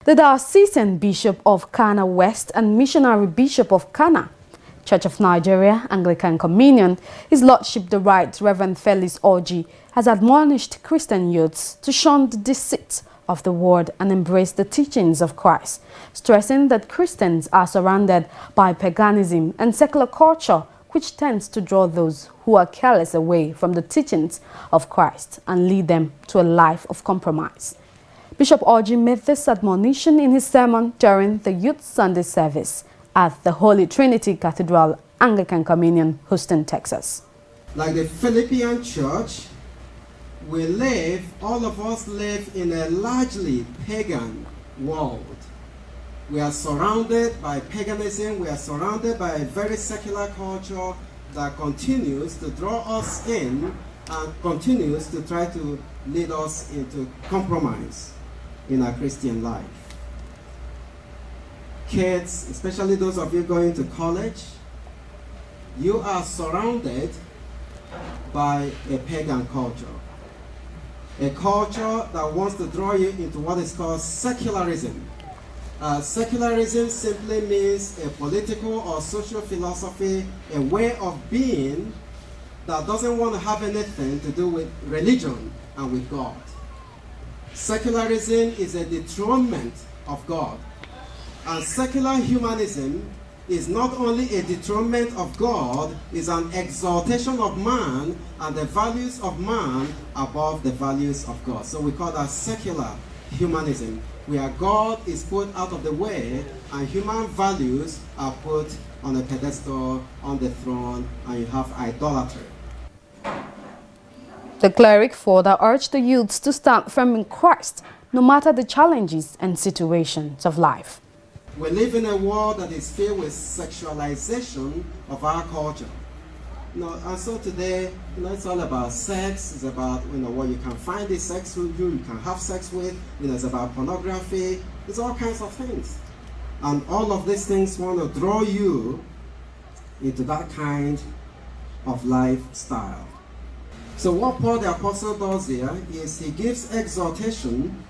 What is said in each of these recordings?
The Diocesan Bishop of Kana West and Missionary Bishop of Kana, Church of Nigeria, Anglican Communion, His Lordship the Right Reverend Felix Orji, has admonished Christian youths to shun the deceit of the world and embrace the teachings of Christ, stressing that Christians are surrounded by paganism and secular culture, which tends to draw those who are careless away from the teachings of Christ and lead them to a life of compromise. Bishop Orji made this admonition in his sermon during the Youth Sunday service at the Holy Trinity Cathedral, Anglican Communion, Houston, Texas. Like the Philippian church, all of us live in a largely pagan world. We are surrounded by paganism, we are surrounded by a very secular culture that continues to draw us in and continues to try to lead us into compromise in our Christian life. Kids, especially those of you going to college, you are surrounded by a pagan culture. A culture that wants to draw you into what is called secularism. Secularism simply means a political or social philosophy, a way of being that doesn't want to have anything to do with religion and with God. Secularism is a dethronement of God. And secular humanism is not only a dethronement of God, it's an exaltation of man and the values of man above the values of God. So we call that secular humanism, where God is put out of the way and human values are put on a pedestal, on the throne, and you have idolatry. The cleric further urged the youths to stand firm in Christ, no matter the challenges and situations of life. We live in a world that is filled with sexualization of our culture. And so today, it's all about sex. It's about what you can find is sex with you can have sex with. It's about pornography. It's all kinds of things, and all of these things want to draw you into that kind of lifestyle. So what Paul the Apostle does here is he gives exhortation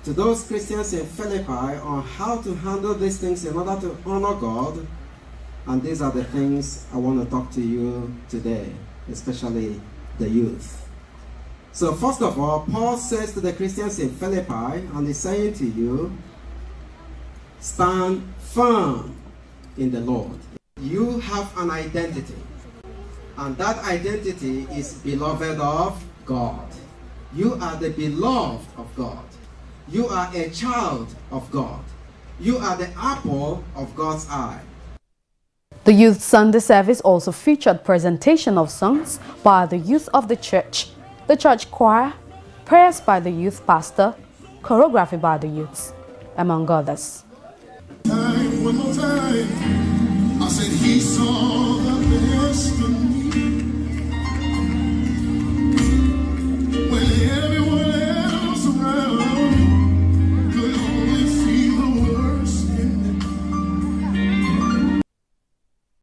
to those Christians in Philippi on how to handle these things in order to honor God. And these are the things I want to talk to you today, especially the youth. So first of all, Paul says to the Christians in Philippi, and he's saying to you, stand firm in the Lord. You have an identity, and that identity is beloved of God. You are the beloved of God. You are a child of God. You are the apple of God's eye. The Youth Sunday service also featured presentation of songs by the youth of the church choir, prayers by the youth pastor, choreography by the youths, among others. One more time. I said he saw